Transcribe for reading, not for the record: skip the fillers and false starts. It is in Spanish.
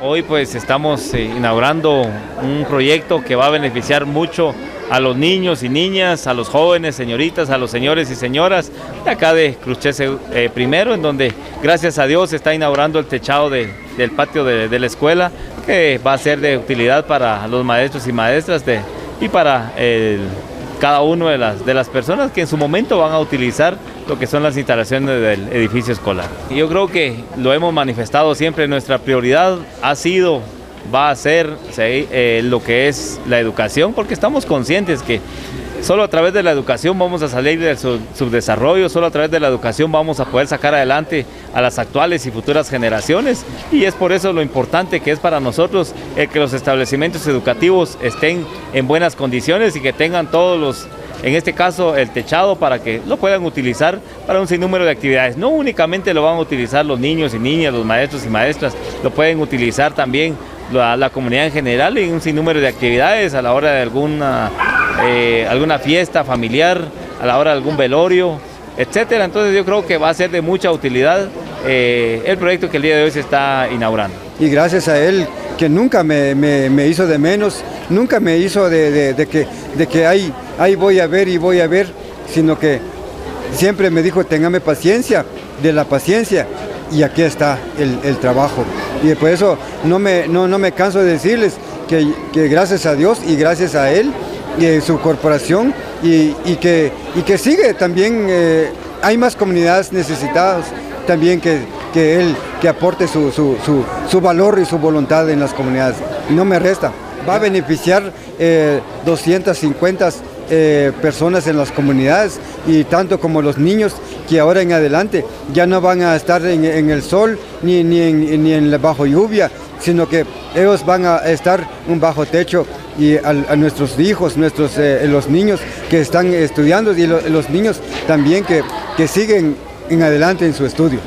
Hoy pues estamos inaugurando un proyecto que va a beneficiar mucho a los niños y niñas, a los jóvenes, señoritas, a los señores y señoras de acá de Cruces primero, en donde gracias a Dios se está inaugurando el techado del patio de la escuela, que va a ser de utilidad para los maestros y maestras y para cada una de las personas que en su momento van a utilizar lo que son las instalaciones del edificio escolar. Y yo creo que lo hemos manifestado siempre, nuestra prioridad ha sido, va a ser lo que es la educación, porque estamos conscientes que solo a través de la educación vamos a salir del subdesarrollo, solo a través de la educación vamos a poder sacar adelante a las actuales y futuras generaciones, y es por eso lo importante que es para nosotros que los establecimientos educativos estén en buenas condiciones y que tengan todos los, en este caso el techado, para que lo puedan utilizar para un sinnúmero de actividades. No únicamente lo van a utilizar los niños y niñas, los maestros y maestras, lo pueden utilizar también la comunidad en general en un sinnúmero de actividades a la hora de alguna fiesta familiar, a la hora de algún velorio, etcétera. Entonces yo creo que va a ser de mucha utilidad el proyecto que el día de hoy se está inaugurando. Y gracias a él, que nunca me hizo de menos, nunca me hizo de que ahí voy a ver, sino que siempre me dijo, téngame paciencia, de la paciencia, y aquí está el trabajo. Y por eso no me canso de decirles que gracias a Dios y gracias a él y su corporación y que sigue también, hay más comunidades necesitadas también que él aporte su valor y su voluntad en las comunidades. No me resta. Va a beneficiar 250 personas en las comunidades, y tanto como los niños que ahora en adelante ya no van a estar en el sol ni en la bajo lluvia, sino que ellos van a estar un bajo techo, y a nuestros hijos, los niños que están estudiando, y los niños también que siguen en adelante en su estudio.